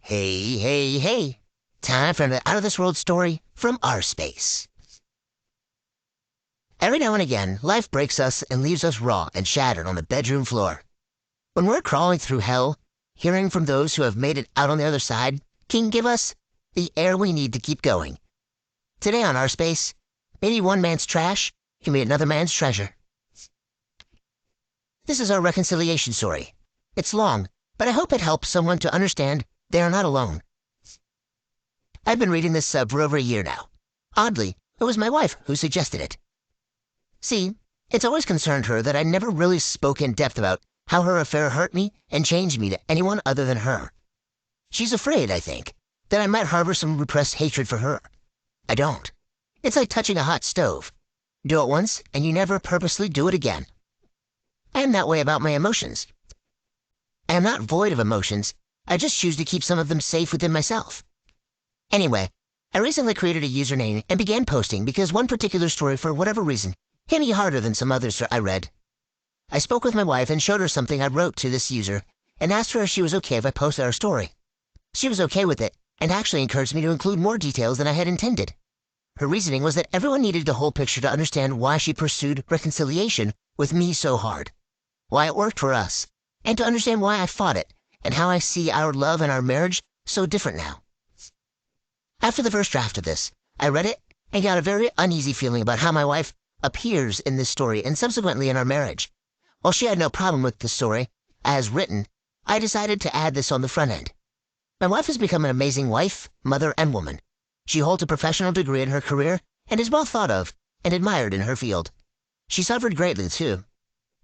Hey, hey, hey. Time for an out-of-this-world story from our space. Every now and again, life breaks us and leaves us raw and shattered on the bedroom floor. When we're crawling through hell, hearing from those who have made it out on the other side can give us the air we need to keep going. Today on our space, maybe one man's trash can be another man's treasure. This is our reconciliation story. It's long, but I hope it helps someone to understand they are not alone. I've been reading this for over a year now. Oddly, it was my wife who suggested it. See, it's always concerned her that I never really spoke in depth about how her affair hurt me and changed me to anyone other than her. She's afraid, I think, that I might harbor some repressed hatred for her. I don't. It's like touching a hot stove. Do it once, and you never purposely do it again. I am that way about my emotions. I am not void of emotions. I just choose to keep some of them safe within myself. Anyway, I recently created a username and began posting because one particular story, for whatever reason, hit me harder than some others I read. I spoke with my wife and showed her something I wrote to this user and asked her if she was okay if I posted our story. She was okay with it and actually encouraged me to include more details than I had intended. Her reasoning was that everyone needed the whole picture to understand why she pursued reconciliation with me so hard, why it worked for us, and to understand why I fought it and how I see our love and our marriage so different now. After the first draft of this, I read it and got a very uneasy feeling about how my wife appears in this story and subsequently in our marriage. While she had no problem with the story, as written, I decided to add this on the front end. My wife has become an amazing wife, mother, and woman. She holds a professional degree in her career and is well thought of and admired in her field. She suffered greatly, too,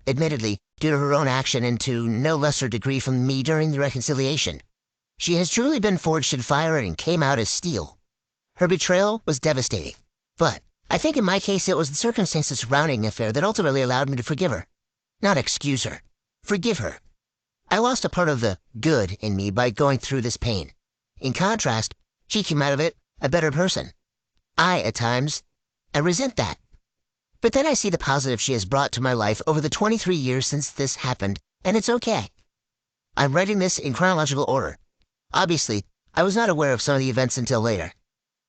admittedly due to her own action and to no lesser degree from me during the reconciliation. She has truly been forged in fire and came out as steel. Her betrayal was devastating, but I think in my case it was the circumstances surrounding the affair that ultimately allowed me to forgive her. Not excuse her. Forgive her. I lost a part of the good in me by going through this pain. In contrast, she came out of it a better person. At times, I resent that. But then I see the positive she has brought to my life over the 23 years since this happened, and it's okay. I'm writing this in chronological order. Obviously, I was not aware of some of the events until later.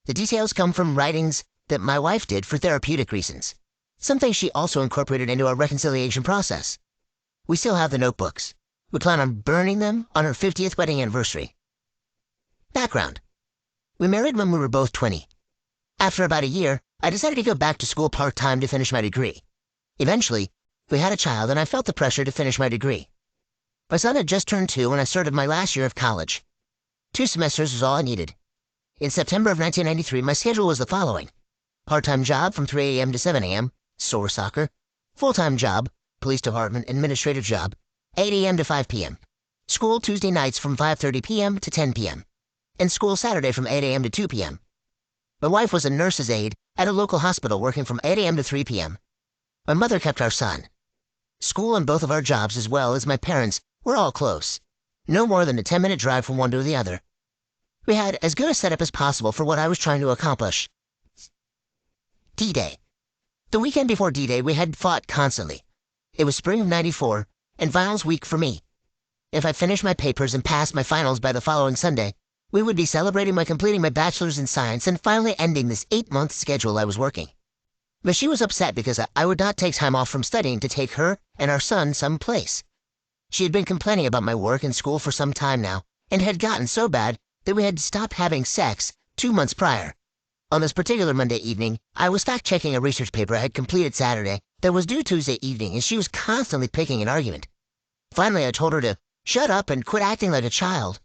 The details come from writings that my wife did for therapeutic reasons, something she also incorporated into our reconciliation process. We still have the notebooks. We plan on burning them on her 50th wedding anniversary. Background. We married when we were both 20. After about a year, I decided to go back to school part-time to finish my degree. Eventually, we had a child and I felt the pressure to finish my degree. My son had just turned 2 when I started my last year of college. 2 semesters was all I needed. In September of 1993, my schedule was the following. Part-time job from 3 a.m. to 7 a.m., store soccer. Full-time job, police department administrative job, 8 a.m. to 5 p.m. School Tuesday nights from 5:30 p.m. to 10 p.m. And school Saturday from 8 a.m. to 2 p.m. My wife was a nurse's aide at a local hospital working from 8 a.m. to 3 p.m. My mother kept our son. School and both of our jobs, as well as my parents, were all close. No more than a 10-minute drive from one to the other. We had as good a setup as possible for what I was trying to accomplish. D-Day. The weekend before D-Day, we had fought constantly. It was spring of '94, and finals week for me. If I finished my papers and passed my finals by the following Sunday, we would be celebrating my completing my bachelor's in science and finally ending this 8-month schedule I was working. But she was upset because I would not take time off from studying to take her and our son someplace. She had been complaining about my work and school for some time now, and had gotten so bad that we had stopped having sex 2 months prior. On this particular Monday evening, I was fact-checking a research paper I had completed Saturday that was due Tuesday evening, and she was constantly picking an argument. Finally, I told her to shut up and quit acting like a child.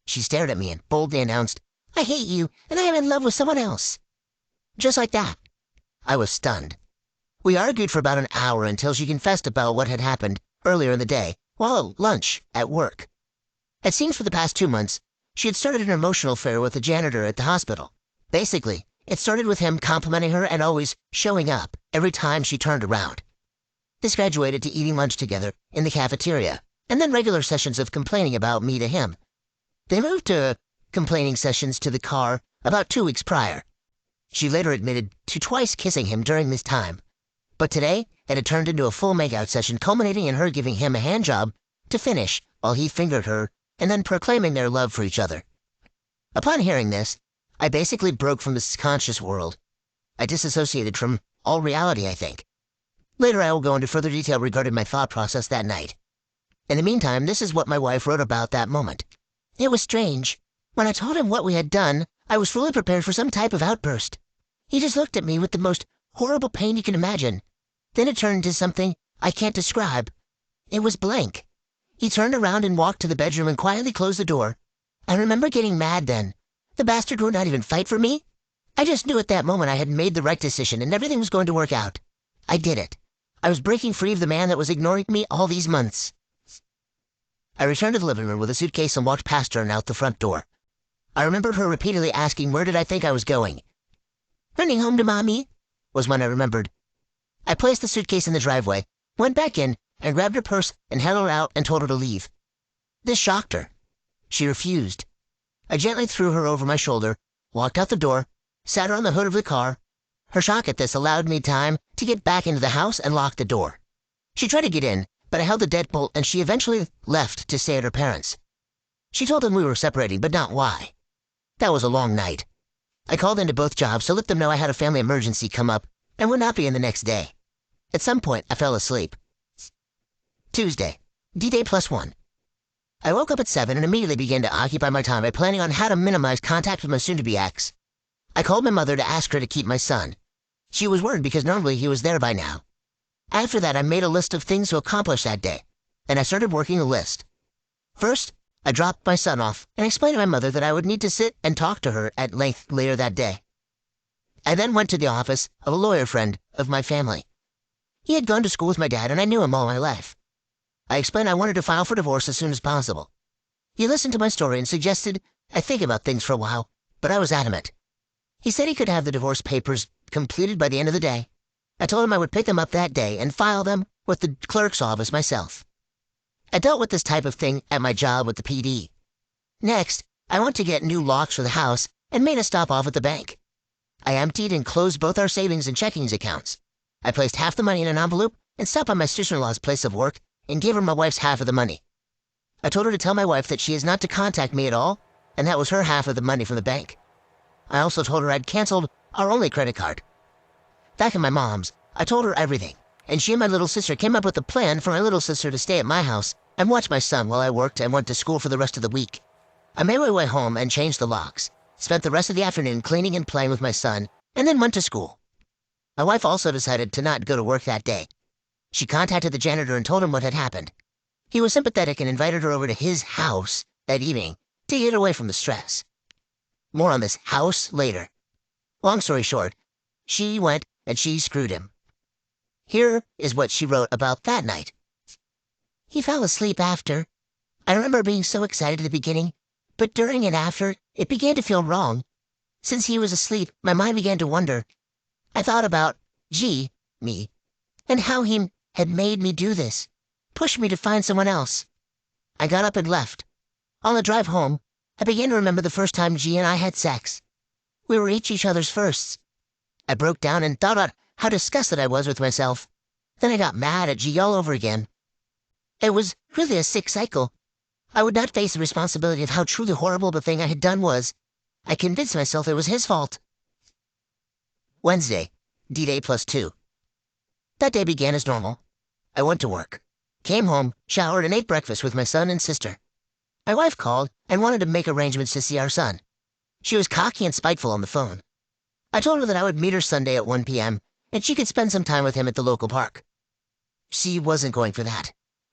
She stared at me and boldly announced, "I hate you, and I am in love with someone else." Just like that. I was stunned. We argued for about an hour until she confessed about what had happened earlier in the day, while at lunch at work. It seems for the past 2 months, she had started an emotional affair with the janitor at the hospital. Basically, it started with him complimenting her and always showing up every time she turned around. This graduated to eating lunch together in the cafeteria, and then regular sessions of complaining about me to him. They moved to complaining sessions to the car about 2 weeks prior. She later admitted to twice kissing him during this time. But today, it had turned into a full makeout session culminating in her giving him a handjob to finish while he fingered her and then proclaiming their love for each other. Upon hearing this, I basically broke from this conscious world. I disassociated from all reality, I think. Later I will go into further detail regarding my thought process that night. In the meantime, this is what my wife wrote about that moment. It was strange. When I told him what we had done, I was fully prepared for some type of outburst. He just looked at me with the most horrible pain you can imagine. Then it turned into something I can't describe. It was blank. He turned around and walked to the bedroom and quietly closed the door. I remember getting mad then. The bastard would not even fight for me. I just knew at that moment I had made the right decision and everything was going to work out. I did it. I was breaking free of the man that was ignoring me all these months. I returned to the living room with a suitcase and walked past her and out the front door. I remembered her repeatedly asking where did I think I was going. "Running home to Mommy," was when I remembered. I placed the suitcase in the driveway, went back in, and grabbed her purse and held her out and told her to leave. This shocked her. She refused. I gently threw her over my shoulder, walked out the door, sat her on the hood of the car. Her shock at this allowed me time to get back into the house and lock the door. She tried to get in, but I held the deadbolt and she eventually left to stay at her parents'. She told them we were separating, but not why. That was a long night. I called into both jobs to let them know I had a family emergency come up and would not be in the next day. At some point, I fell asleep. Tuesday, D-Day +1. I woke up at 7 and immediately began to occupy my time by planning on how to minimize contact with my soon-to-be ex. I called my mother to ask her to keep my son. She was worried because normally he was there by now. After that, I made a list of things to accomplish that day, and I started working the list. First, I dropped my son off and explained to my mother that I would need to sit and talk to her at length later that day. I then went to the office of a lawyer friend of my family. He had gone to school with my dad and I knew him all my life. I explained I wanted to file for divorce as soon as possible. He listened to my story and suggested I think about things for a while, but I was adamant. He said he could have the divorce papers completed by the end of the day. I told him I would pick them up that day and file them with the clerk's office myself. I dealt with this type of thing at my job with the PD. Next, I went to get new locks for the house and made a stop off at the bank. I emptied and closed both our savings and checkings accounts. I placed half the money in an envelope and stopped by my sister-in-law's place of work and gave her my wife's half of the money. I told her to tell my wife that she is not to contact me at all, and that was her half of the money from the bank. I also told her I'd canceled our only credit card. Back at my mom's, I told her everything, and she and my little sister came up with a plan for my little sister to stay at my house and watch my son while I worked and went to school for the rest of the week. I made my way home and changed the locks, spent the rest of the afternoon cleaning and playing with my son, and then went to school. My wife also decided to not go to work that day. She contacted the janitor and told him what had happened. He was sympathetic and invited her over to his house that evening to get away from the stress. More on this house later. Long story short, she went and she screwed him. Here is what she wrote about that night. He fell asleep after. I remember being so excited at the beginning, but during and after, it began to feel wrong. Since he was asleep, my mind began to wonder. I thought about me, and how he had made me do this, pushed me to find someone else. I got up and left. On the drive home, I began to remember the first time G and I had sex. We were each other's firsts. I broke down and thought about how disgusted I was with myself. Then I got mad at G all over again. It was really a sick cycle. I would not face the responsibility of how truly horrible the thing I had done was. I convinced myself it was his fault. Wednesday, D-Day +2. That day began as normal. I went to work, came home, showered, and ate breakfast with my son and sister. My wife called and wanted to make arrangements to see our son. She was cocky and spiteful on the phone. I told her that I would meet her Sunday at 1 p.m., and she could spend some time with him at the local park. She wasn't going for that.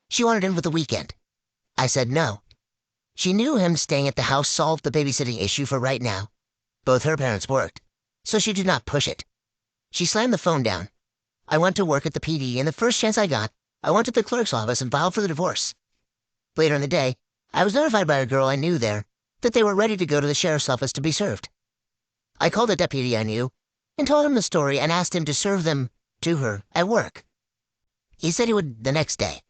She wanted him for the weekend. I said no. She knew him staying at the house solved the babysitting issue for right now. Both her parents worked, so she did not push it. She slammed the phone down. I went to work at the PD, and the first chance I got, I went to the clerk's office and filed for the divorce. Later in the day, I was notified by a girl I knew there that they were ready to go to the sheriff's office to be served. I called a deputy I knew and told him the story and asked him to serve them to her at work. He said he would the next day.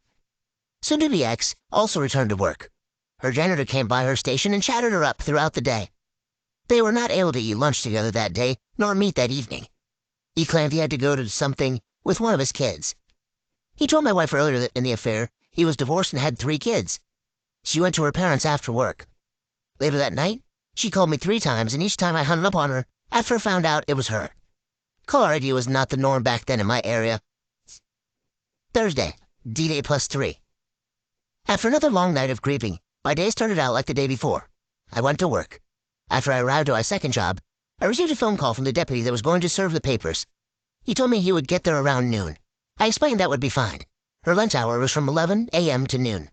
Soon-to-be ex also returned to work. Her janitor came by her station and chatted her up throughout the day. They were not able to eat lunch together that day, nor meet that evening. He claimed he had to go to something with one of his kids. He told my wife earlier that in the affair, he was divorced and had 3 kids. She went to her parents after work. Later that night, She called me 3 times, and each time I hung up on her after I found out it was her. Caller ID was not the norm back then in my area. Thursday, D-Day +3. After another long night of grieving, my day started out like the day before. I went to work. After I arrived at my second job, I received a phone call from the deputy that was going to serve the papers. He told me he would get there around noon. I explained that would be fine. Her lunch hour was from 11 a.m. to noon.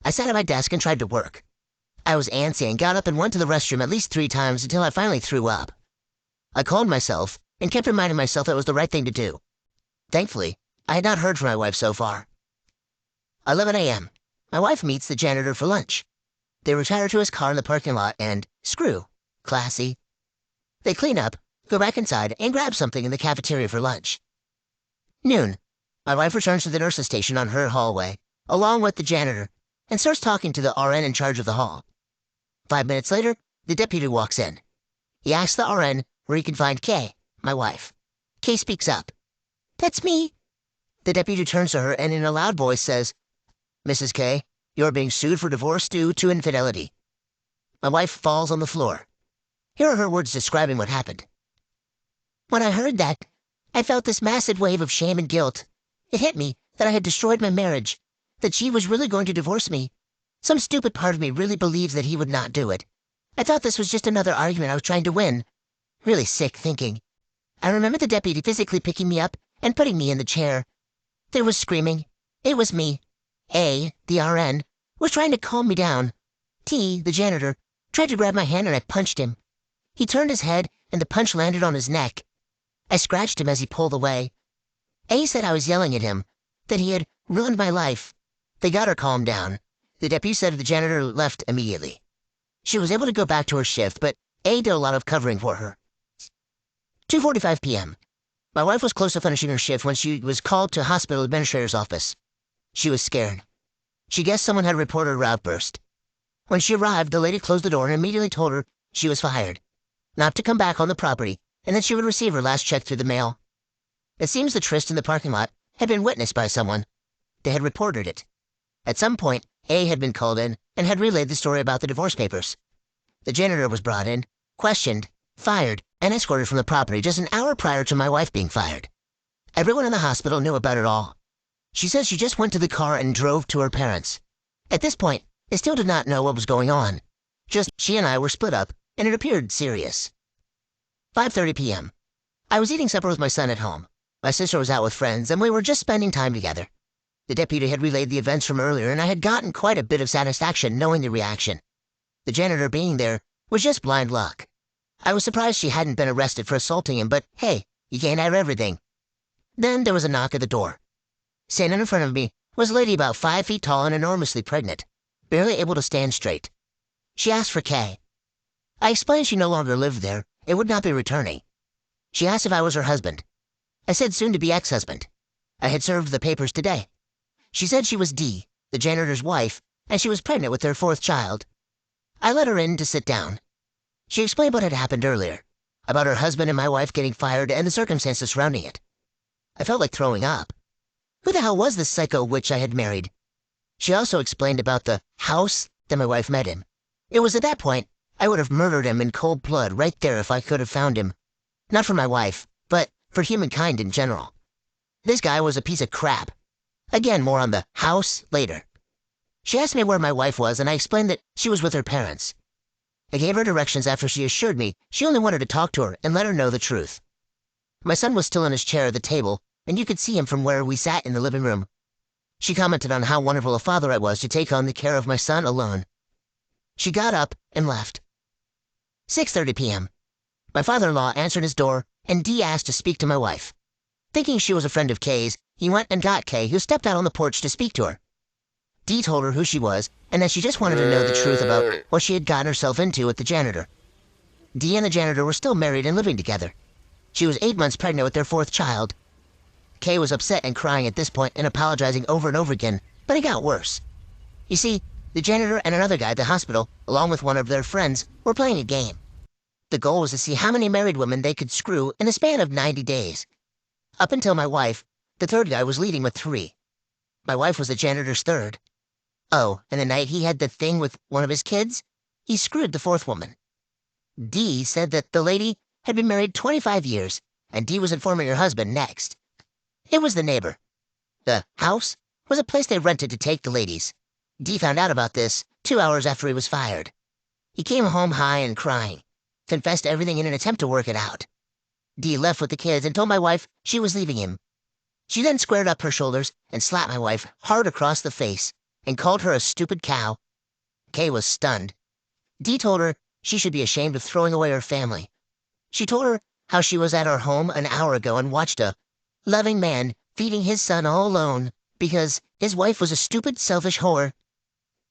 I sat at my desk and tried to work. I was antsy and got up and went to the restroom at least 3 times until I finally threw up. I called myself and kept reminding myself that it was the right thing to do. Thankfully, I had not heard from my wife so far. 11 a.m. My wife meets the janitor for lunch. They retire to his car in the parking lot and screw. Classy. They clean up, go back inside, and grab something in the cafeteria for lunch. Noon. My wife returns to the nurse's station on her hallway, along with the janitor, and starts talking to the RN in charge of the hall. 5 minutes later, the deputy walks in. He asks the RN where he can find Kay, my wife. Kay speaks up. "That's me." The deputy turns to her and in a loud voice says, "Mrs. Kay, you're being sued for divorce due to infidelity." My wife falls on the floor. Here are her words describing what happened. "When I heard that, I felt this massive wave of shame and guilt. It hit me that I had destroyed my marriage, that she was really going to divorce me. Some stupid part of me really believes that he would not do it. I thought this was just another argument I was trying to win. Really sick thinking. I remember the deputy physically picking me up and putting me in the chair. There was screaming. It was me. A, the RN, was trying to calm me down. T, the janitor, tried to grab my hand and I punched him. He turned his head and the punch landed on his neck. I scratched him as he pulled away. A said I was yelling at him, that he had ruined my life. They got her calmed down. The deputy said the janitor left immediately. She was able to go back to her shift, but A did a lot of covering for her. 2:45 p.m. My wife was close to finishing her shift when she was called to hospital administrator's office. She was scared. She guessed someone had reported her outburst. When she arrived, the lady closed the door and immediately told her she was fired, not to come back on the property, and that she would receive her last check through the mail. It seems the tryst in the parking lot had been witnessed by someone. They had reported it. At some point, A had been called in and had relayed the story about the divorce papers. The janitor was brought in, questioned, fired, and escorted from the property just an hour prior to my wife being fired. Everyone in the hospital knew about it all. She says she just went to the car and drove to her parents. At this point, they still did not know what was going on. Just she and I were split up, and it appeared serious. 5:30 p.m. I was eating supper with my son at home. My sister was out with friends, and we were just spending time together. The deputy had relayed the events from earlier, and I had gotten quite a bit of satisfaction knowing the reaction. The janitor being there was just blind luck. I was surprised she hadn't been arrested for assaulting him, but hey, you can't have everything. Then there was a knock at the door. Standing in front of me was a lady about 5 feet tall and enormously pregnant, barely able to stand straight. She asked for Kay. I explained she no longer lived there and would not be returning. She asked if I was her husband. I said soon-to-be ex-husband. I had served the papers today. She said she was D, the janitor's wife, and she was pregnant with their 4th child. I let her in to sit down. She explained what had happened earlier, about her husband and my wife getting fired and the circumstances surrounding it. I felt like throwing up. Who the hell was this psycho witch I had married? She also explained about the house that my wife met him. It was at that point I would have murdered him in cold blood right there if I could have found him. Not for my wife, but for humankind in general. This guy was a piece of crap. Again, more on the house later. She asked me where my wife was, and I explained that she was with her parents. I gave her directions after she assured me she only wanted to talk to her and let her know the truth. My son was still in his chair at the table, and you could see him from where we sat in the living room. She commented on how wonderful a father I was to take on the care of my son alone. She got up and left. 6:30 p.m. My father-in-law answered his door, and Dee asked to speak to my wife. Thinking she was a friend of Kay's, he went and got Kay, who stepped out on the porch to speak to her. Dee told her who she was, and that she just wanted to know the truth about what she had gotten herself into with the janitor. Dee and the janitor were still married and living together. She was 8 months pregnant with their 4th child. Kay was upset and crying at this point and apologizing over and over again, but it got worse. You see, the janitor and another guy at the hospital, along with one of their friends, were playing a game. The goal was to see how many married women they could screw in a span of 90 days. Up until my wife, the 3rd guy was leading with 3. My wife was the janitor's 3rd. Oh, and the night he had the thing with one of his kids, he screwed the 4th woman. Dee said that the lady had been married 25 years, and Dee was informing her husband next. It was the neighbor. The house was a place they rented to take the ladies. Dee found out about this 2 hours after he was fired. He came home high and crying, confessed everything in an attempt to work it out. Dee left with the kids and told my wife she was leaving him. She then squared up her shoulders and slapped my wife hard across the face and called her a stupid cow. Kay was stunned. Dee told her she should be ashamed of throwing away her family. She told her how she was at our home an hour ago and watched a loving man feeding his son all alone because his wife was a stupid, selfish whore.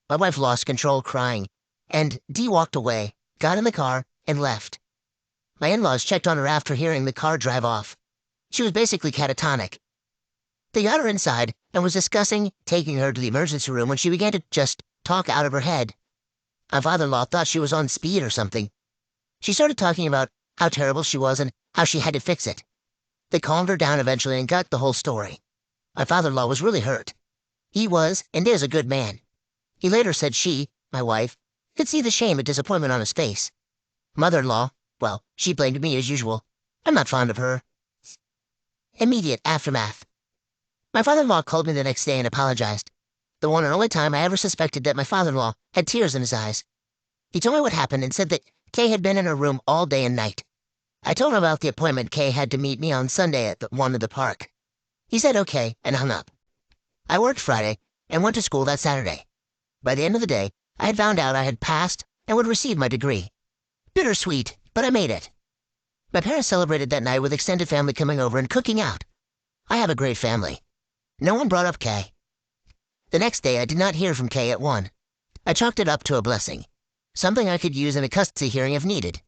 My wife lost control crying, and Dee walked away, got in the car, and left. My in-laws checked on her after hearing the car drive off. She was basically catatonic. They got her inside and was discussing taking her to the emergency room when she began to just talk out of her head. My father-in-law thought she was on speed or something. She started talking about how terrible she was and how she had to fix it. They calmed her down eventually and got the whole story. My father-in-law was really hurt. He was and is a good man. He later said she, my wife, could see the shame and disappointment on his face. Mother-in-law, well, she blamed me as usual. I'm not fond of her. Immediate aftermath. My father-in-law called me the next day and apologized. The one and only time I ever suspected that my father-in-law had tears in his eyes. He told me what happened and said that Kay had been in her room all day and night. I told him about the appointment Kay had to meet me on Sunday at the one at the park. He said okay and hung up. I worked Friday and went to school that Saturday. By the end of the day, I had found out I had passed and would receive my degree. Bittersweet, but I made it. My parents celebrated that night with extended family coming over and cooking out. I have a great family. No one brought up Kay. The next day, I did not hear from Kay at 1. I chalked it up to a blessing, something I could use in a custody hearing if needed.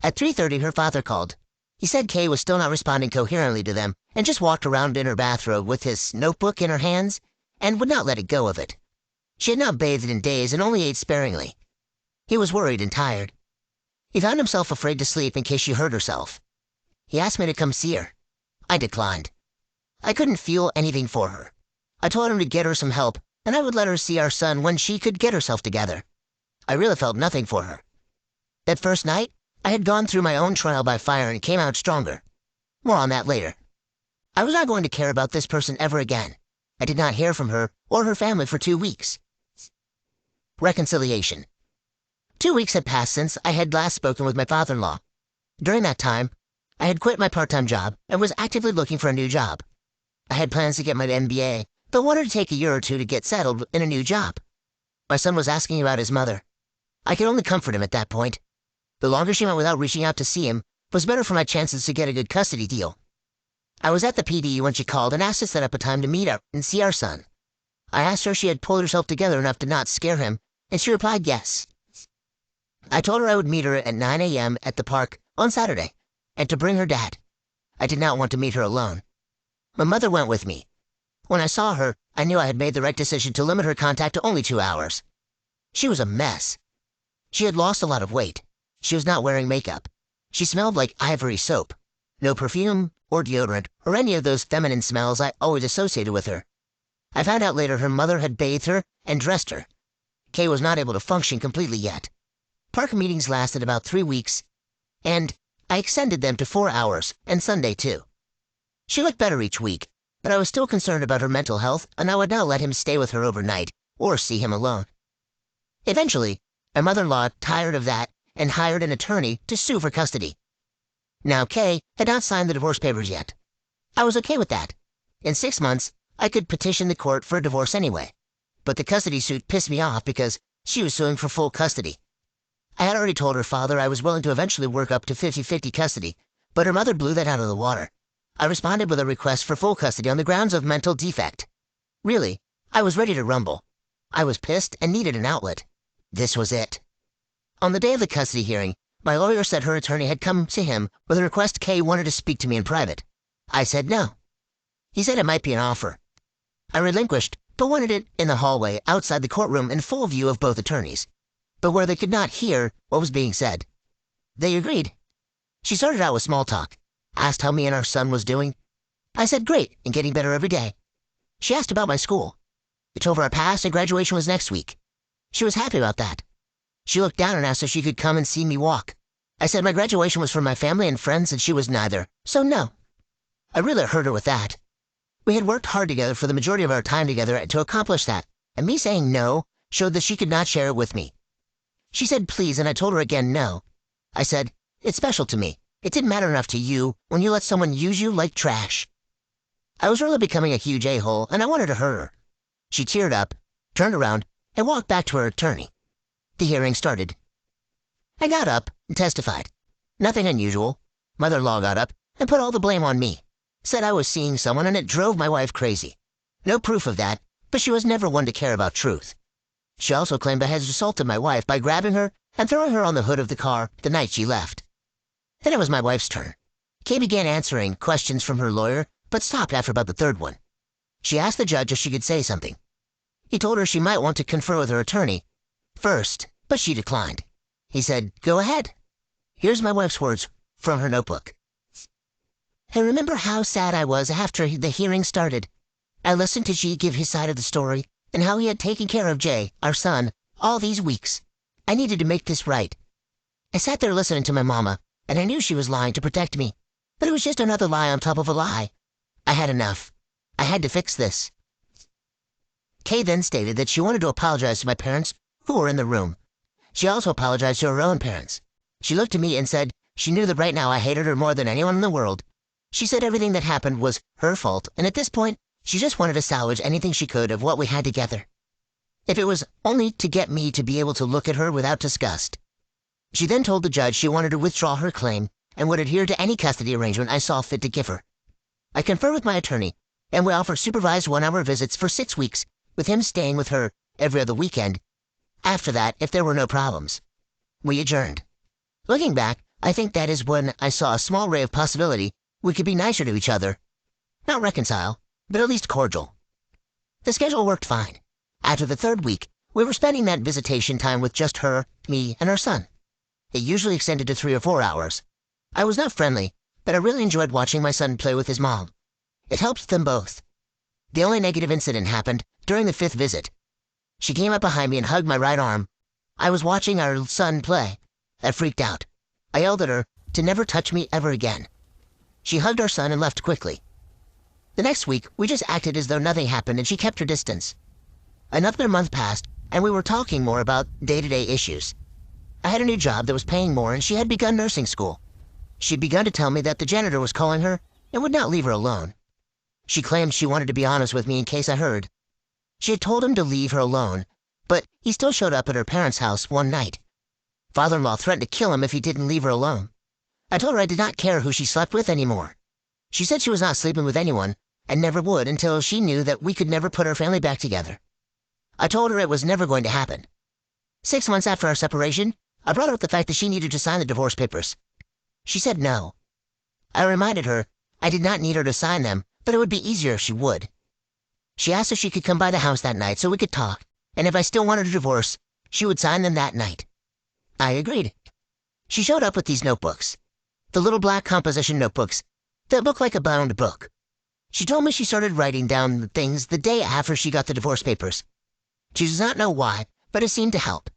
At 3:30, her father called. He said Kay was still not responding coherently to them and just walked around in her bathrobe with his notebook in her hands and would not let it go of it. She had not bathed in days and only ate sparingly. He was worried and tired. He found himself afraid to sleep in case she hurt herself. He asked me to come see her. I declined. I couldn't feel anything for her. I told him to get her some help, and I would let her see our son when she could get herself together. I really felt nothing for her. That first night, I had gone through my own trial by fire and came out stronger. More on that later. I was not going to care about this person ever again. I did not hear from her or her family for 2 weeks. Reconciliation. 2 weeks had passed since I had last spoken with my father-in-law. During that time, I had quit my part-time job and was actively looking for a new job. I had plans to get my MBA, but wanted to take a year or two to get settled in a new job. My son was asking about his mother. I could only comfort him at that point. The longer she went without reaching out to see him was better for my chances to get a good custody deal. I was at the PD when she called and asked to set up a time to meet up and see our son. I asked her if she had pulled herself together enough to not scare him, and she replied yes. I told her I would meet her at 9 a.m. at the park on Saturday, and to bring her dad. I did not want to meet her alone. My mother went with me. When I saw her, I knew I had made the right decision to limit her contact to only 2 hours. She was a mess. She had lost a lot of weight. She was not wearing makeup. She smelled like ivory soap. No perfume or deodorant or any of those feminine smells I always associated with her. I found out later her mother had bathed her and dressed her. Kay was not able to function completely yet. Park meetings lasted about 3 weeks, and I extended them to 4 hours, and Sunday too. She looked better each week, but I was still concerned about her mental health, and I would not let him stay with her overnight or see him alone. Eventually, my mother-in-law tired of that and hired an attorney to sue for custody. Now Kay had not signed the divorce papers yet. I was okay with that. In 6 months, I could petition the court for a divorce anyway. But the custody suit pissed me off because she was suing for full custody. I had already told her father I was willing to eventually work up to 50-50 custody, but her mother blew that out of the water. I responded with a request for full custody on the grounds of mental defect. Really, I was ready to rumble. I was pissed and needed an outlet. This was it. On the day of the custody hearing, my lawyer said her attorney had come to him with a request Kay wanted to speak to me in private. I said no. He said it might be an offer. I relinquished, but wanted it in the hallway outside the courtroom in full view of both attorneys, but where they could not hear what was being said. They agreed. She started out with small talk, asked how me and our son was doing. I said great and getting better every day. She asked about my school. I told her I passed and graduation was next week. She was happy about that. She looked down and asked if she could come and see me walk. I said my graduation was for my family and friends and she was neither, so no. I really hurt her with that. We had worked hard together for the majority of our time together to accomplish that, and me saying no showed that she could not share it with me. She said please, and I told her again no. I said, it's special to me. It didn't matter enough to you when you let someone use you like trash. I was really becoming a huge a-hole, and I wanted to hurt her. She teared up, turned around, and walked back to her attorney. The hearing started. I got up and testified. Nothing unusual. Mother-in-law got up and put all the blame on me. Said I was seeing someone and it drove my wife crazy. No proof of that, but she was never one to care about truth. She also claimed I had assaulted my wife by grabbing her and throwing her on the hood of the car the night she left. Then it was my wife's turn. Kay began answering questions from her lawyer, but stopped after about the third one. She asked the judge if she could say something. He told her she might want to confer with her attorney first, but she declined. He said, go ahead. Here's my wife's words from her notebook. I remember how sad I was after the hearing started. I listened to G give his side of the story and how he had taken care of Jay, our son, all these weeks. I needed to make this right. I sat there listening to my mama, and I knew she was lying to protect me, but it was just another lie on top of a lie. I had enough. I had to fix this. Kay then stated that she wanted to apologize to my parents, who were in the room. She also apologized to her own parents. She looked at me and said she knew that right now I hated her more than anyone in the world. She said everything that happened was her fault, and at this point, she just wanted to salvage anything she could of what we had together. If it was only to get me to be able to look at her without disgust. She then told the judge she wanted to withdraw her claim and would adhere to any custody arrangement I saw fit to give her. I conferred with my attorney, and we offered supervised 1-hour visits for 6 weeks, with him staying with her every other weekend. After that, if there were no problems, we adjourned. Looking back, I think that is when I saw a small ray of possibility we could be nicer to each other. Not reconcile, but at least cordial. The schedule worked fine. After the 3rd week, we were spending that visitation time with just her, me, and our son. It usually extended to 3 or 4 hours. I was not friendly, but I really enjoyed watching my son play with his mom. It helped them both. The only negative incident happened during the 5th visit. She came up behind me and hugged my right arm. I was watching our son play. I freaked out. I yelled at her to never touch me ever again. She hugged our son and left quickly. The next week, we just acted as though nothing happened and she kept her distance. Another month passed, and we were talking more about day-to-day issues. I had a new job that was paying more, and she had begun nursing school. She'd begun to tell me that the janitor was calling her and would not leave her alone. She claimed she wanted to be honest with me in case I heard. She had told him to leave her alone, but he still showed up at her parents' house one night. Father-in-law threatened to kill him if he didn't leave her alone. I told her I did not care who she slept with anymore. She said she was not sleeping with anyone, and never would until she knew that we could never put our family back together. I told her it was never going to happen. 6 months after our separation, I brought up the fact that she needed to sign the divorce papers. She said no. I reminded her I did not need her to sign them, but it would be easier if she would. She asked if she could come by the house that night so we could talk, and if I still wanted a divorce, she would sign them that night. I agreed. She showed up with these notebooks. The little black composition notebooks that look like a bound book. She told me she started writing down the things the day after she got the divorce papers. She does not know why, but it seemed to help.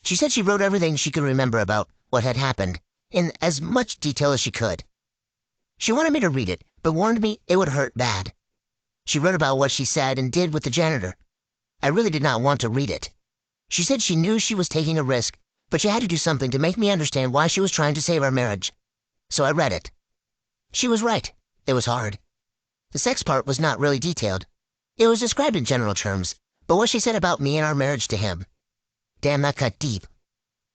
She said she wrote everything she could remember about what had happened, in as much detail as she could. She wanted me to read it, but warned me it would hurt bad. She wrote about what she said and did with the janitor. I really did not want to read it. She said she knew she was taking a risk, but she had to do something to make me understand why she was trying to save our marriage. So I read it. She was right. It was hard. The sex part was not really detailed. It was described in general terms, but what she said about me and our marriage to him. Damn, that cut deep.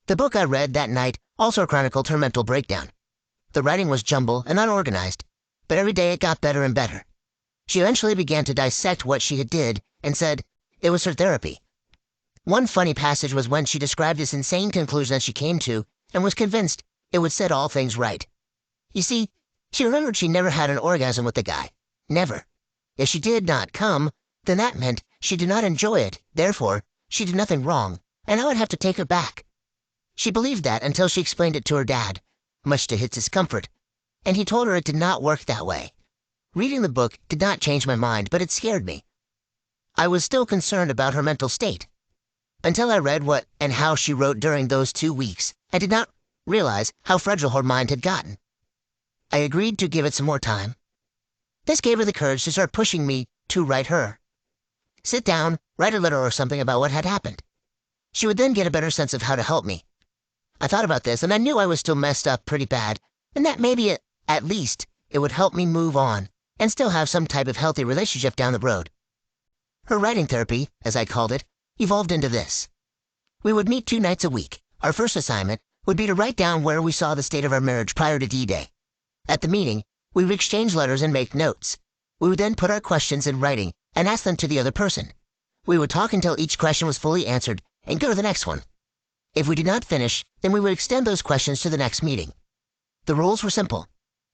The book I read that night also chronicled her mental breakdown. The writing was jumbled and unorganized, but every day it got better and better. She eventually began to dissect what she had did and said it was her therapy. One funny passage was when she described this insane conclusion that she came to and was convinced it would set all things right. You see, she remembered she never had an orgasm with the guy. Never. If she did not come, then that meant she did not enjoy it. Therefore, she did nothing wrong, and I would have to take her back. She believed that until she explained it to her dad, much to his discomfort, and he told her it did not work that way. Reading the book did not change my mind, but it scared me. I was still concerned about her mental state. Until I read what and how she wrote during those 2 weeks, I did not realize how fragile her mind had gotten. I agreed to give it some more time. This gave her the courage to start pushing me to write her. Sit down, write a letter or something about what had happened. She would then get a better sense of how to help me. I thought about this, and I knew I was still messed up pretty bad, and that maybe at least it would help me move on and still have some type of healthy relationship down the road. Her writing therapy, as I called it, evolved into this. We would meet 2 nights a week. Our first assignment would be to write down where we saw the state of our marriage prior to D-Day. At the meeting, we would exchange letters and make notes. We would then put our questions in writing and ask them to the other person. We would talk until each question was fully answered and go to the next one. If we did not finish, then we would extend those questions to the next meeting. The rules were simple.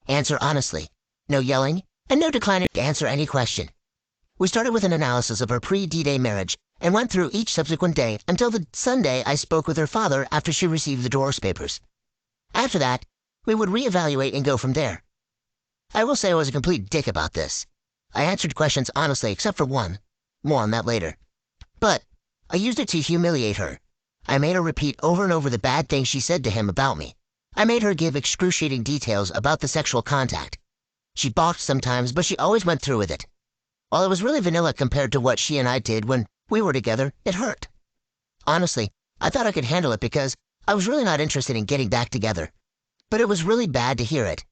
Answer honestly, no yelling, and no declining to answer any question. We started with an analysis of her pre-D-Day marriage and went through each subsequent day until the Sunday I spoke with her father after she received the divorce papers. After that, we would reevaluate and go from there. I will say I was a complete dick about this. I answered questions honestly except for one. More on that later. But I used it to humiliate her. I made her repeat over and over the bad things she said to him about me. I made her give excruciating details about the sexual contact. She balked sometimes, but she always went through with it. While it was really vanilla compared to what she and I did when we were together, it hurt. Honestly, I thought I could handle it because I was really not interested in getting back together. But it was really bad to hear it.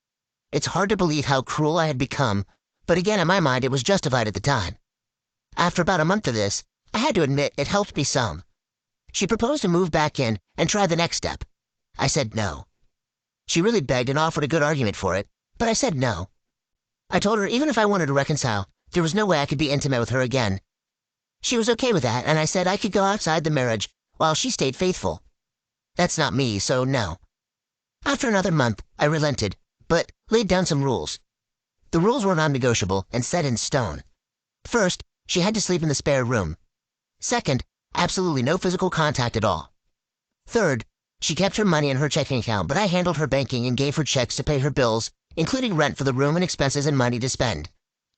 It's hard to believe how cruel I had become, but again, in my mind, it was justified at the time. After about a month of this, I had to admit it helped me some. She proposed to move back in and try the next step. I said no. She really begged and offered a good argument for it, but I said no. I told her even if I wanted to reconcile, there was no way I could be intimate with her again. She was okay with that, and I said I could go outside the marriage while she stayed faithful. That's not me, so no. After another month, I relented, but laid down some rules. The rules were non-negotiable and set in stone. First, she had to sleep in the spare room. Second, absolutely no physical contact at all. Third, she kept her money in her checking account, but I handled her banking and gave her checks to pay her bills, including rent for the room and expenses and money to spend.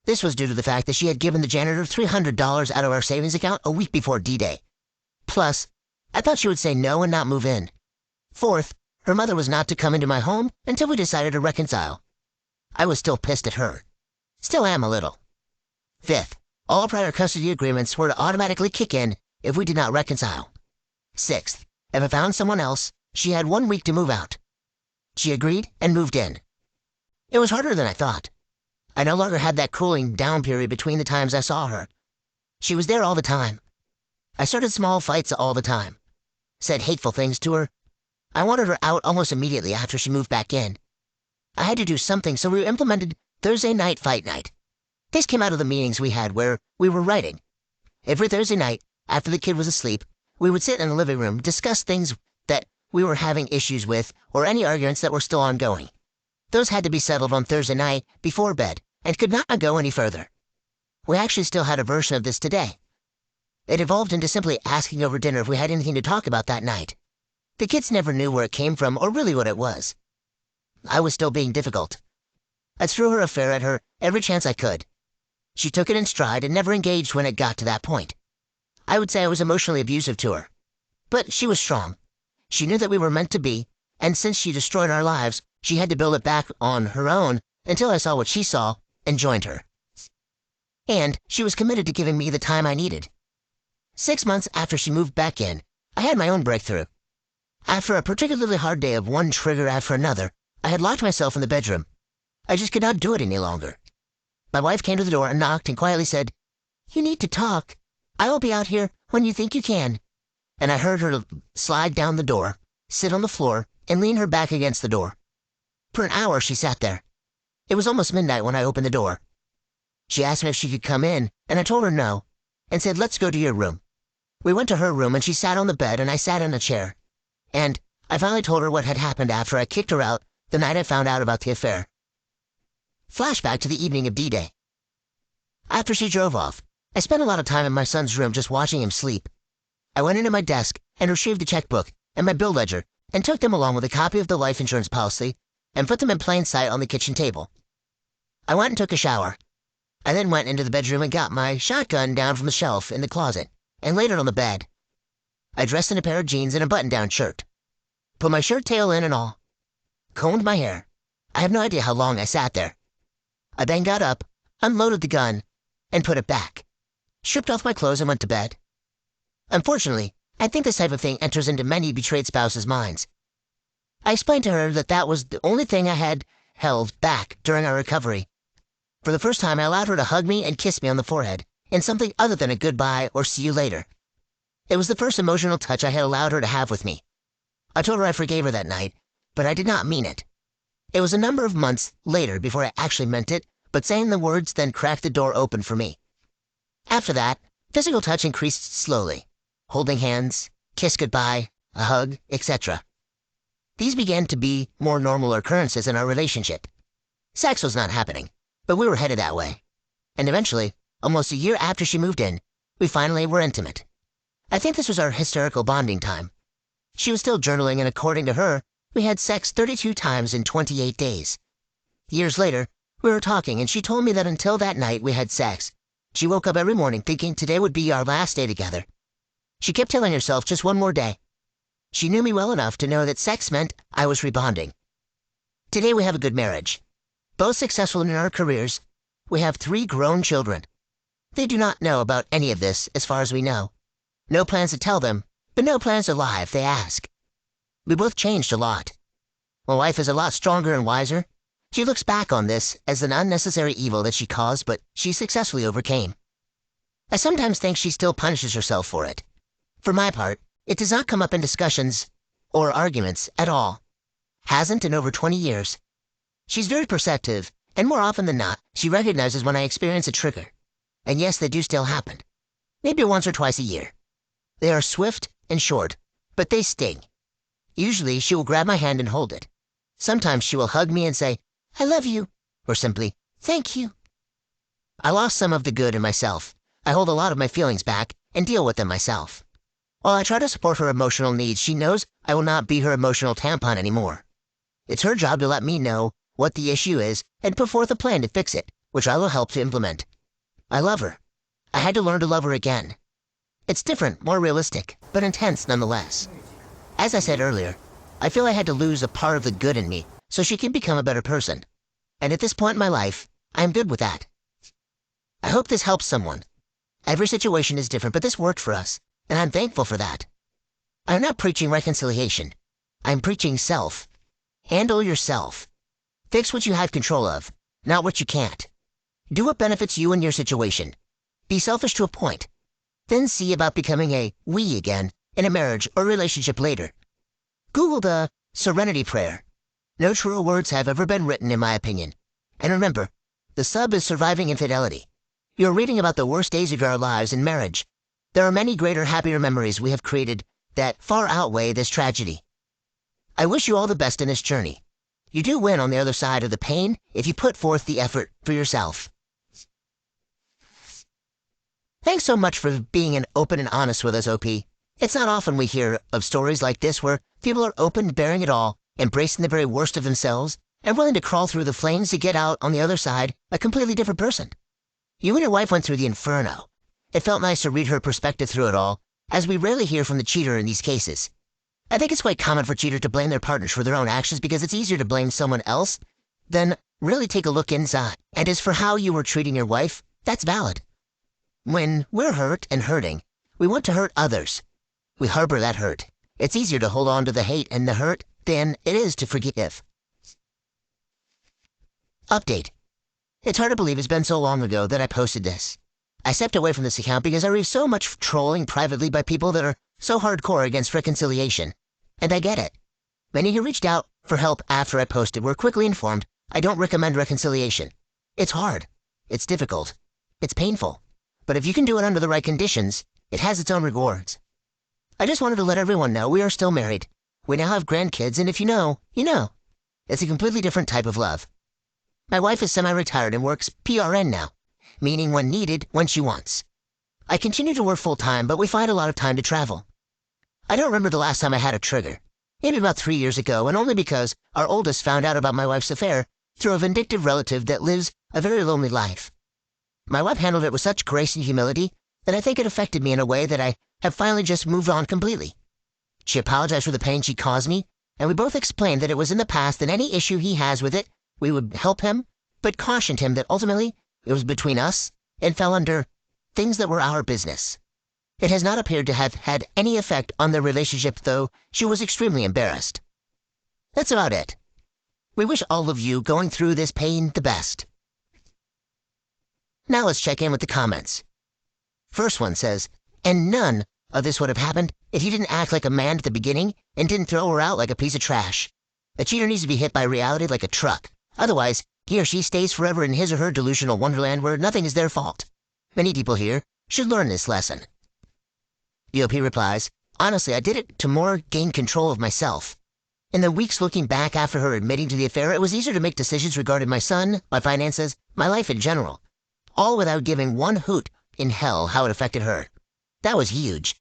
This was due to the fact that she had given the janitor $300 out of our savings account a week before D-Day. Plus, I thought she would say no and not move in. Fourth, her mother was not to come into my home until we decided to reconcile. I was still pissed at her. Still am a little. Fifth, all prior custody agreements were to automatically kick in if we did not reconcile. Sixth, if I found someone else, she had 1 week to move out. She agreed and moved in. It was harder than I thought. I no longer had that cooling down period between the times I saw her. She was there all the time. I started small fights all the time. Said hateful things to her. I wanted her out almost immediately after she moved back in. I had to do something, so we implemented Thursday night fight night. This came out of the meetings we had where we were writing. Every Thursday night, after the kid was asleep, we would sit in the living room, discuss things that we were having issues with or any arguments that were still ongoing. Those had to be settled on Thursday night before bed and could not go any further. We actually still had a version of this today. It evolved into simply asking over dinner if we had anything to talk about that night. The kids never knew where it came from or really what it was. I was still being difficult. I threw her affair at her every chance I could. She took it in stride and never engaged when it got to that point. I would say I was emotionally abusive to her. But she was strong. She knew that we were meant to be, and since she destroyed our lives, she had to build it back on her own until I saw what she saw and joined her. And she was committed to giving me the time I needed. 6 months after she moved back in, I had my own breakthrough. After a particularly hard day of one trigger after another, I had locked myself in the bedroom. I just could not do it any longer. My wife came to the door and knocked and quietly said, "You need to talk. I will be out here when you think you can." And I heard her slide down the door, sit on the floor, and lean her back against the door. For an hour she sat there. It was almost midnight when I opened the door. She asked me if she could come in, and I told her no, and said, "Let's go to your room." We went to her room, and she sat on the bed, and I sat in a chair. And I finally told her what had happened after I kicked her out the night I found out about the affair. Flashback to the evening of D-Day. After she drove off, I spent a lot of time in my son's room just watching him sleep. I went into my desk and retrieved the checkbook and my bill ledger and took them along with a copy of the life insurance policy and put them in plain sight on the kitchen table. I went and took a shower. I then went into the bedroom and got my shotgun down from the shelf in the closet and laid it on the bed. I dressed in a pair of jeans and a button-down shirt. Put my shirt tail in and all. combed my hair. I have no idea how long I sat there. I then got up, unloaded the gun, and put it back. Stripped off my clothes and went to bed. Unfortunately, I think this type of thing enters into many betrayed spouses' minds. I explained to her that that was the only thing I had held back during our recovery. For the first time, I allowed her to hug me and kiss me on the forehead, in something other than a goodbye or see you later. It was the first emotional touch I had allowed her to have with me. I told her I forgave her that night, but I did not mean it. It was a number of months later before I actually meant it, but saying the words then cracked the door open for me. After that, physical touch increased slowly. Holding hands, kiss goodbye, a hug, etc. These began to be more normal occurrences in our relationship. Sex was not happening, but we were headed that way. And eventually, almost a year after she moved in, we finally were intimate. I think this was our hysterical bonding time. She was still journaling, and according to her, we had sex 32 times in 28 days. Years later, we were talking, and she told me that until that night we had sex, she woke up every morning thinking today would be our last day together. She kept telling herself just one more day. She knew me well enough to know that sex meant I was rebonding. Today we have a good marriage. Both successful in our careers, we have 3 grown children. They do not know about any of this as far as we know. No plans to tell them, but no plans to lie if they ask. We both changed a lot. My wife is a lot stronger and wiser. She looks back on this as an unnecessary evil that she caused, but she successfully overcame. I sometimes think she still punishes herself for it. For my part, it does not come up in discussions or arguments at all. Hasn't in over 20 years. She's very perceptive, and more often than not, she recognizes when I experience a trigger. And yes, they do still happen. Maybe once or twice a year. They are swift and short, but they sting. Usually, she will grab my hand and hold it. Sometimes she will hug me and say, "I love you," or simply, "Thank you." I lost some of the good in myself. I hold a lot of my feelings back and deal with them myself. While I try to support her emotional needs, she knows I will not be her emotional tampon anymore. It's her job to let me know what the issue is and put forth a plan to fix it, which I will help to implement. I love her. I had to learn to love her again. It's different, more realistic, but intense nonetheless. As I said earlier, I feel I had to lose a part of the good in me so she can become a better person. And at this point in my life, I am good with that. I hope this helps someone. Every situation is different, but this worked for us, and I'm thankful for that. I'm not preaching reconciliation. I'm preaching self. Handle yourself. Fix what you have control of, not what you can't. Do what benefits you in your situation. Be selfish to a point. Then see about becoming a we again in a marriage or relationship later. Google the Serenity Prayer. No truer words have ever been written, in my opinion. And remember, the sub is surviving infidelity. You're reading about the worst days of our lives in marriage. There are many greater, happier memories we have created that far outweigh this tragedy. I wish you all the best in this journey. You do win on the other side of the pain if you put forth the effort for yourself. Thanks so much for being an open and honest with us, OP. It's not often we hear of stories like this where people are open to bearing it all, embracing the very worst of themselves, and willing to crawl through the flames to get out on the other side a completely different person. You and your wife went through the inferno. It felt nice to read her perspective through it all, as we rarely hear from the cheater in these cases. I think it's quite common for cheaters to blame their partners for their own actions because it's easier to blame someone else than really take a look inside. And as for how you were treating your wife, that's valid. When we're hurt and hurting, we want to hurt others. We harbor that hurt. It's easier to hold on to the hate and the hurt than it is to forgive. Update. It's hard to believe it's been so long ago that I posted this. I stepped away from this account because I receive so much trolling privately by people that are so hardcore against reconciliation. And I get it. Many who reached out for help after I posted were quickly informed I don't recommend reconciliation. It's hard. It's difficult. It's painful. But if you can do it under the right conditions, it has its own rewards. I just wanted to let everyone know we are still married. We now have grandkids, and if you know, you know. It's a completely different type of love. My wife is semi-retired and works PRN now, meaning when needed, when she wants. I continue to work full-time, but we find a lot of time to travel. I don't remember the last time I had a trigger. Maybe about 3 years ago, and only because our oldest found out about my wife's affair through a vindictive relative that lives a very lonely life. My wife handled it with such grace and humility that I think it affected me in a way that I have finally just moved on completely. She apologized for the pain she caused me, and we both explained that it was in the past and any issue he has with it, we would help him, but cautioned him that ultimately it was between us and fell under things that were our business. It has not appeared to have had any effect on their relationship, though she was extremely embarrassed. That's about it. We wish all of you going through this pain the best. Now let's check in with the comments. First one says, and none of this would have happened if he didn't act like a man at the beginning and didn't throw her out like a piece of trash. A cheater needs to be hit by reality like a truck. Otherwise, he or she stays forever in his or her delusional wonderland where nothing is their fault. Many people here should learn this lesson. DOP replies, honestly, I did it to more gain control of myself. In the weeks looking back after her admitting to the affair, it was easier to make decisions regarding my son, my finances, my life in general, all without giving one hoot in hell how it affected her. That was huge.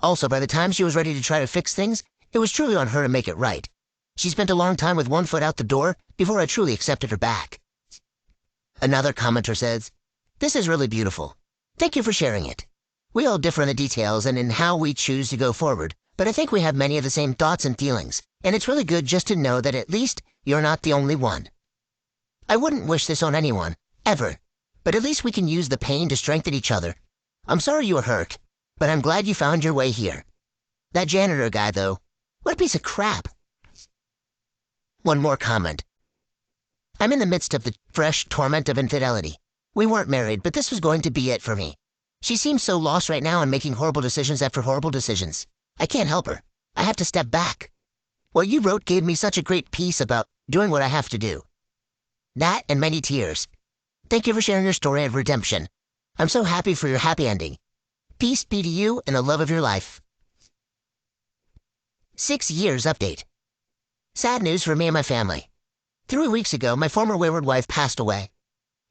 Also, by the time she was ready to try to fix things, it was truly on her to make it right. She spent a long time with one foot out the door before I truly accepted her back. Another commenter says, this is really beautiful. Thank you for sharing it. We all differ in the details and in how we choose to go forward, but I think we have many of the same thoughts and feelings, and it's really good just to know that at least you're not the only one. I wouldn't wish this on anyone, ever, but at least we can use the pain to strengthen each other. I'm sorry you were hurt, but I'm glad you found your way here. That janitor guy, though, what a piece of crap. One more comment. I'm in the midst of the fresh torment of infidelity. We weren't married, but this was going to be it for me. She seems so lost right now and making horrible decisions after horrible decisions. I can't help her. I have to step back. What you wrote gave me such a great piece about doing what I have to do. That and many tears. Thank you for sharing your story of redemption. I'm so happy for your happy ending. Peace be to you and the love of your life. 6 years update. Sad news for me and my family. 3 weeks ago, my former wayward wife passed away.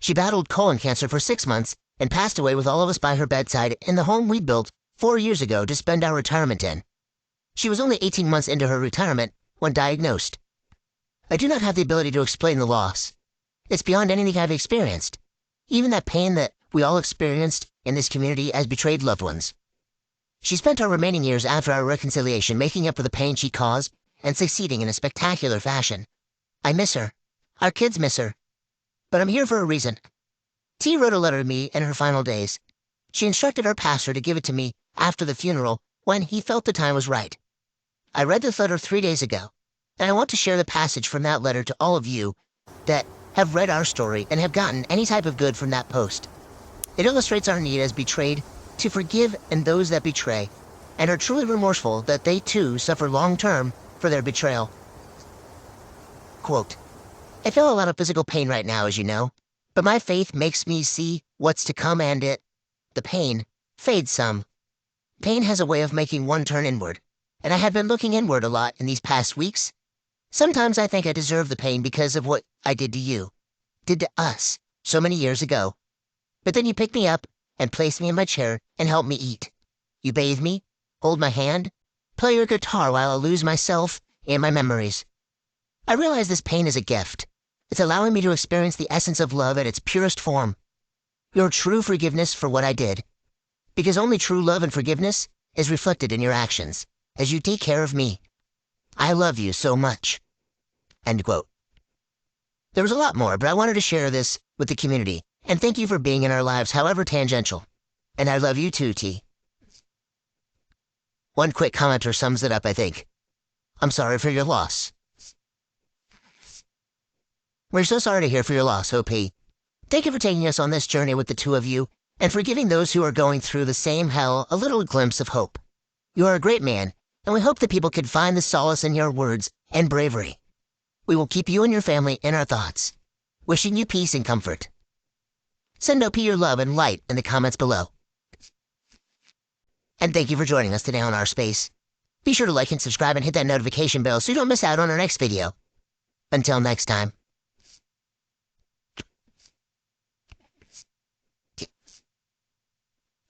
She battled colon cancer for 6 months and passed away with all of us by her bedside in the home we built 4 years ago to spend our retirement in. She was only 18 months into her retirement when diagnosed. I do not have the ability to explain the loss. It's beyond anything I've experienced. Even that pain that we all experienced in this community as betrayed loved ones. She spent our remaining years after our reconciliation making up for the pain she caused and succeeding in a spectacular fashion. I miss her. Our kids miss her. But I'm here for a reason. T wrote a letter to me in her final days. She instructed our pastor to give it to me after the funeral when he felt the time was right. I read this letter 3 days ago, and I want to share the passage from that letter to all of you that have read our story and have gotten any type of good from that post. It illustrates our need as betrayed to forgive and those that betray, and are truly remorseful that they too suffer long-term for their betrayal. Quote, I feel a lot of physical pain right now, as you know, but my faith makes me see what's to come and the pain, fades some. Pain has a way of making one turn inward, and I have been looking inward a lot in these past weeks. Sometimes I think I deserve the pain because of what I did to you, did to us, so many years ago. But then you pick me up and place me in my chair and help me eat. You bathe me, hold my hand, play your guitar while I lose myself and my memories. I realize this pain is a gift. It's allowing me to experience the essence of love at its purest form. Your true forgiveness for what I did. Because only true love and forgiveness is reflected in your actions, as you take care of me. I love you so much. End quote. There was a lot more, but I wanted to share this with the community, and thank you for being in our lives, however tangential. And I love you too, T. One quick commenter sums it up, I think. I'm sorry for your loss. We're so sorry to hear for your loss, OP. Thank you for taking us on this journey with the two of you, and for giving those who are going through the same hell a little glimpse of hope. You are a great man, and we hope that people can find the solace in your words and bravery. We will keep you and your family in our thoughts, wishing you peace and comfort. Send OP your love and light in the comments below. And thank you for joining us today on Our Space. Be sure to like and subscribe and hit that notification bell so you don't miss out on our next video. Until next time.